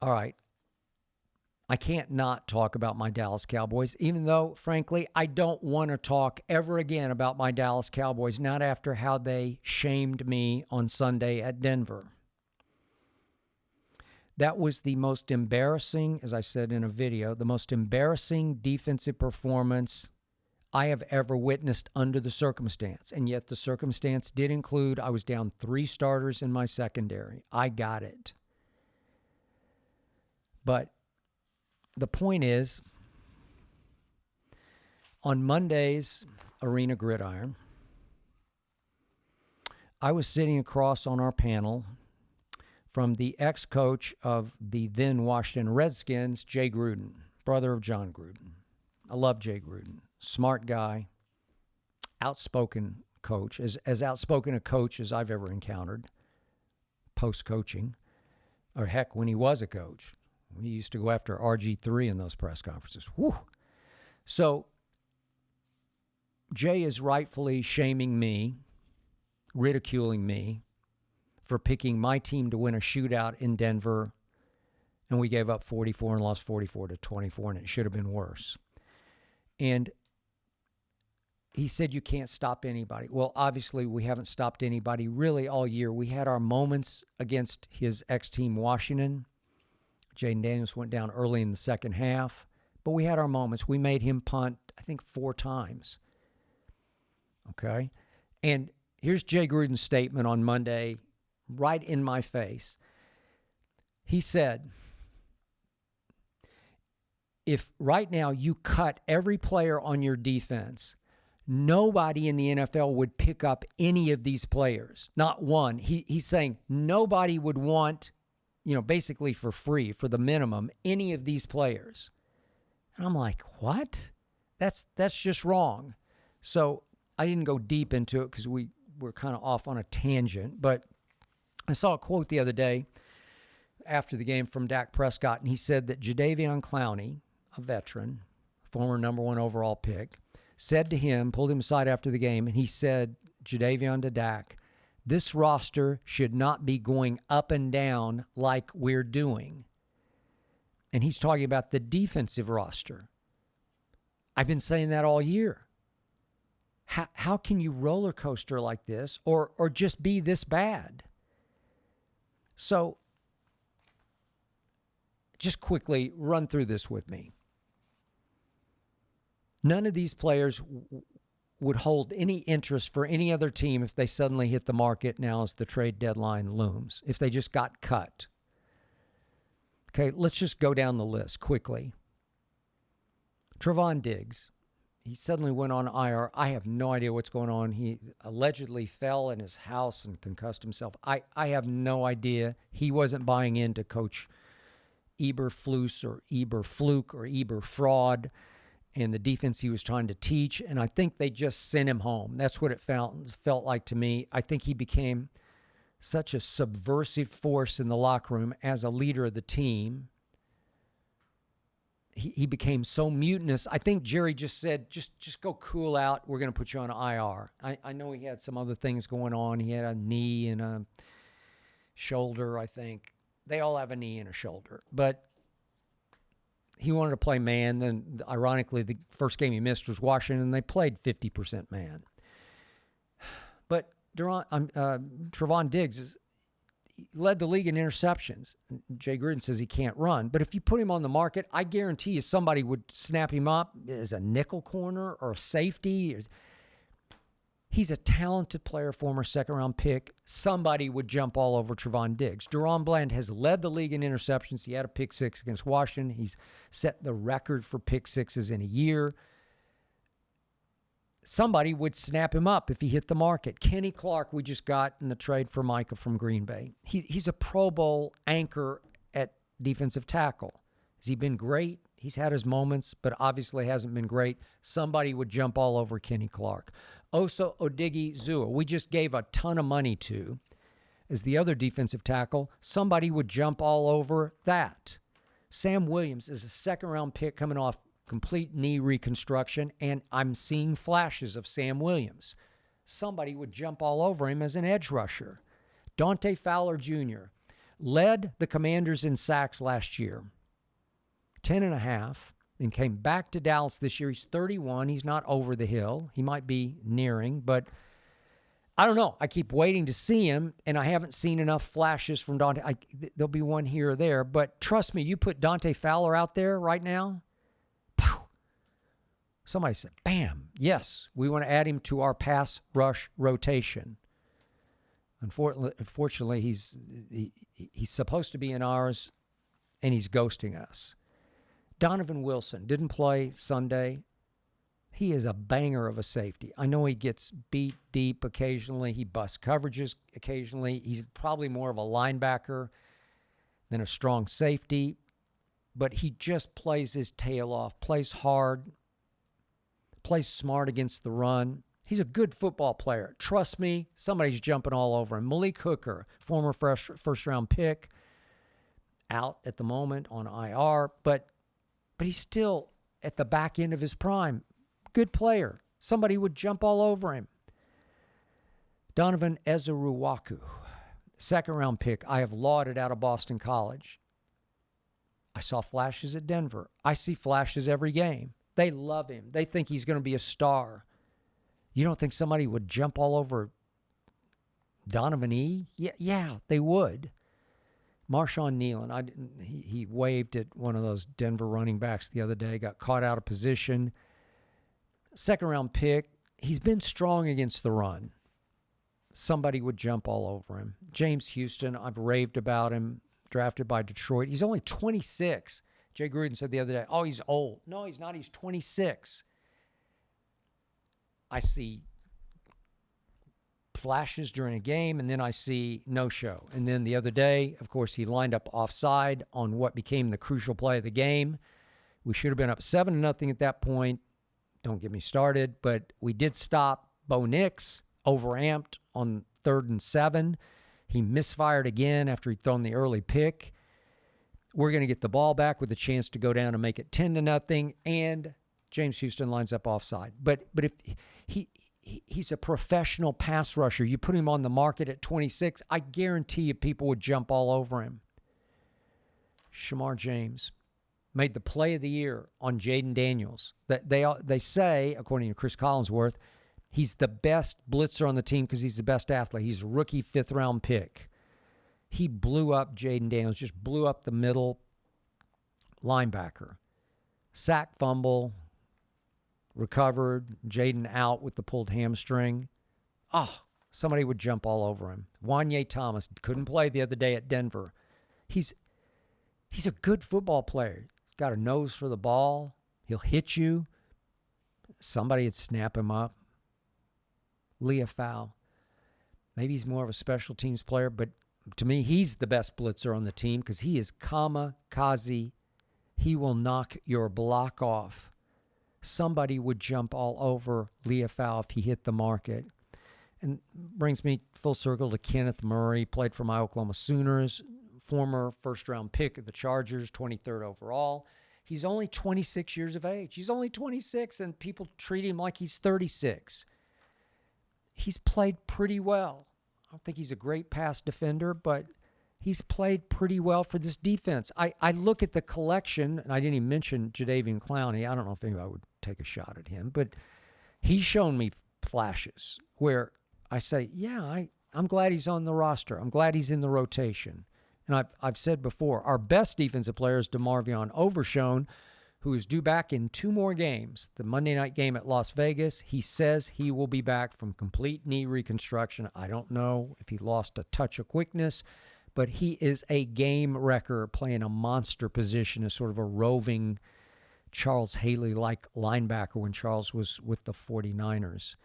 All right. I can't not talk about my Dallas Cowboys, even though, frankly, I don't want to talk ever again about my Dallas Cowboys, not after how they shamed me on Sunday at Denver. That was the most embarrassing, as I said in a video, the most embarrassing defensive performance I have ever witnessed under the circumstance. And yet the circumstance did include I was down 3 starters in my secondary. I got it. But the point is, on Monday's Arena Gridiron, I was sitting across on our panel from the ex-coach of the then Washington Redskins, Jay Gruden, brother of John Gruden. I love Jay Gruden. Smart guy, outspoken coach, as outspoken a coach as I've ever encountered post-coaching, or heck, when he was a coach. He used to go after RG3 in those press conferences. Whew. So Jay is rightfully shaming me, ridiculing me for picking my team to win a shootout in Denver, and we gave up 44 and lost 44-24, and it should have been worse. And he said you can't stop anybody. Well, obviously we haven't stopped anybody really all year. We had our moments against his ex-team Washington. Jaden Daniels went down early in the second half, but we had our moments. We made him punt, I think, 4 times. Okay? And here's Jay Gruden's statement on Monday, right in my face. He said, if right now you cut every player on your defense, nobody in the NFL would pick up any of these players. Not one. He's saying nobody would want, basically for free, for the minimum, any of these players. And I'm like, what? That's just wrong. So I didn't go deep into it because we were kind of off on a tangent. But I saw a quote the other day after the game from Dak Prescott, and he said that Jadeveon Clowney, a veteran, former number 1 overall pick, said to him, pulled him aside after the game, and he said, Jadeveon to Dak, this roster should not be going up and down like we're doing. And he's talking about the defensive roster. I've been saying that all year. How can you roller coaster like this or just be this bad? So just quickly run through this with me. None of these players would hold any interest for any other team if they suddenly hit the market now as the trade deadline looms, if they just got cut. Okay, let's just go down the list quickly. Trevon Diggs, he suddenly went on IR. I have no idea what's going on. He allegedly fell in his house and concussed himself. I have no idea. He wasn't buying into Coach Eberflus or Eberfluke or Eberfraud and the defense he was trying to teach, and I think they just sent him home. That's what it felt like to me. I think he became such a subversive force in the locker room as a leader of the team. He became so mutinous. I think Jerry just said, just go cool out. We're going to put you on IR. I know he had some other things going on. He had a knee and a shoulder, I think. They all have a knee and a shoulder. But he wanted to play man. Then, ironically, the first game he missed was Washington, and they played 50% man. But Trevon Diggs led the league in interceptions. Jay Gruden says he can't run. But if you put him on the market, I guarantee you somebody would snap him up as a nickel corner or a safety. He's a talented player, former second-round pick. Somebody would jump all over Trevon Diggs. Deron Bland has led the league in interceptions. He had a pick 6 against Washington. He's set the record for pick 6s in a year. Somebody would snap him up if he hit the market. Kenny Clark, we just got in the trade for Micah from Green Bay. He's a Pro Bowl anchor at defensive tackle. Has he been great? He's had his moments, but obviously hasn't been great. Somebody would jump all over Kenny Clark. Osa Odighi-Zua, we just gave a ton of money to, as the other defensive tackle. Somebody would jump all over that. Sam Williams is a second-round pick coming off complete knee reconstruction, and I'm seeing flashes of Sam Williams. Somebody would jump all over him as an edge rusher. Dante Fowler Jr., led the Commanders in sacks last year, 10.5, and came back to Dallas this year. He's 31. He's not over the hill. He might be nearing, but I don't know. I keep waiting to see him, and I haven't seen enough flashes from Dante. There'll be one here or there, but trust me, you put Dante Fowler out there right now, phew, somebody said, bam, yes, we want to add him to our pass rush rotation. Unfortunately, he's supposed to be in ours, and he's ghosting us. Donovan Wilson didn't play Sunday. He is a banger of a safety. I know he gets beat deep occasionally. He busts coverages occasionally. He's probably more of a linebacker than a strong safety, but he just plays his tail off, plays hard, plays smart against the run. He's a good football player. Trust me, somebody's jumping all over him. Malik Hooker, former first-round pick, out at the moment on IR, but he's still at the back end of his prime. Good player. Somebody would jump all over him. Donovan Ezeruwaku, second-round pick. I have lauded out of Boston College. I saw flashes at Denver. I see flashes every game. They love him. They think he's going to be a star. You don't think somebody would jump all over Donovan E? Yeah, they would. Marshawn Nealon, he waved at one of those Denver running backs the other day, got caught out of position. Second-round pick. He's been strong against the run. Somebody would jump all over him. James Houston, I've raved about him, drafted by Detroit. He's only 26. Jay Gruden said the other day, oh, he's old. No, he's not. He's 26. I see flashes during a game, and then I see no-show. And then the other day, of course, he lined up offside on what became the crucial play of the game. We should have been up 7-0 at that point. Don't get me started, but we did stop Bo Nix, overamped on 3rd and 7. He misfired again after he'd thrown the early pick. We're going to get the ball back with a chance to go down and make it 10-0, and James Houston lines up offside. But if he's a professional pass rusher, you put him on the market at 26, I guarantee you people would jump all over him. Shamar James made the play of the year on Jaden Daniels. They say, according to Chris Collinsworth, he's the best blitzer on the team because he's the best athlete. He's a rookie 5th-round pick. He blew up Jaden Daniels, just blew up the middle linebacker. Sack, fumble, recovered, Jaden out with the pulled hamstring. Oh, somebody would jump all over him. Wanye Thomas couldn't play the other day at Denver. He's a good football player. He's got a nose for the ball. He'll hit you. Somebody would snap him up. Leah Fowl. Maybe he's more of a special teams player, but to me, he's the best blitzer on the team because he is kamikaze. He will knock your block off. Somebody would jump all over Leah Fowl if he hit the market. And brings me full circle to Kenneth Murray, played for my Oklahoma Sooners, former first-round pick of the Chargers, 23rd overall. He's only 26 years of age. He's only 26, and people treat him like he's 36. He's played pretty well. I don't think he's a great pass defender, but he's played pretty well for this defense. I look at the collection, and I didn't even mention Jadeveon Clowney. I don't know if anybody would take a shot at him, but he's shown me flashes where I say, yeah, I'm glad he's on the roster. I'm glad he's in the rotation. And I've said before, our best defensive player is DeMarvion Overshown, who is due back in 2 more games. The Monday night game at Las Vegas, he says he will be back from complete knee reconstruction. I don't know if he lost a touch of quickness, but he is a game wrecker playing a monster position as sort of a roving Charles Haley-like linebacker when Charles was with the 49ers.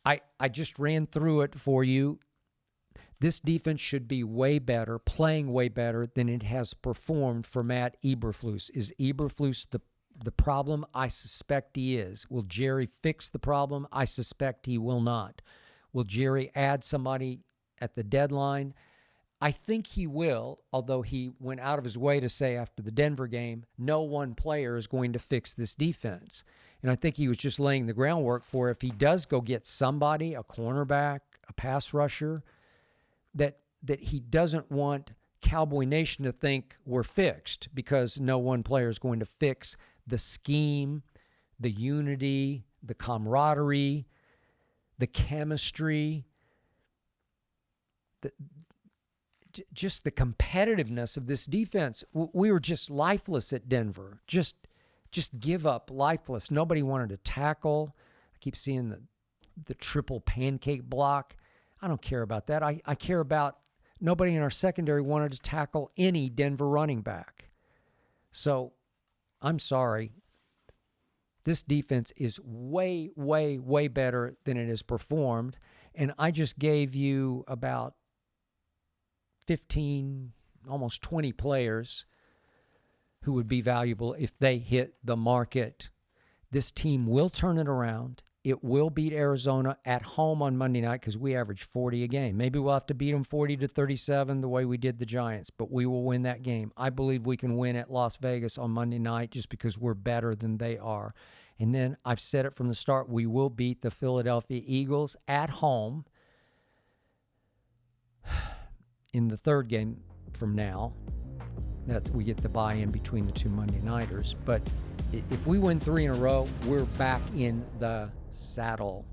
I just ran through it for you. This defense should be way better, playing way better than it has performed for Matt Eberflus. Is Eberflus the problem? I suspect he is. Will Jerry fix the problem? I suspect he will not. Will Jerry add somebody at the deadline? I think he will, although he went out of his way to say after the Denver game, no one player is going to fix this defense. And I think he was just laying the groundwork for if he does go get somebody, a cornerback, a pass rusher, that he doesn't want Cowboy Nation to think we're fixed, because no one player is going to fix the scheme, the unity, the camaraderie, the chemistry, just the competitiveness of this defense. We were just lifeless at Denver. Just give up, lifeless. Nobody wanted to tackle. I keep seeing the triple pancake block. I don't care about that. I care about nobody in our secondary wanted to tackle any Denver running back. So I'm sorry. This defense is way, way, way better than it has performed. And I just gave you about 15, almost 20 players who would be valuable if they hit the market. This team will turn it around. It will beat Arizona at home on Monday night, because we average 40 a game. Maybe we'll have to beat them 40-37 the way we did the Giants, but we will win that game. I believe we can win at Las Vegas on Monday night just because we're better than they are. And then I've said it from the start, we will beat the Philadelphia Eagles at home in the third game from now. We get the buy-in between the two Monday nighters. But if we win 3 in a row, we're back in the saddle.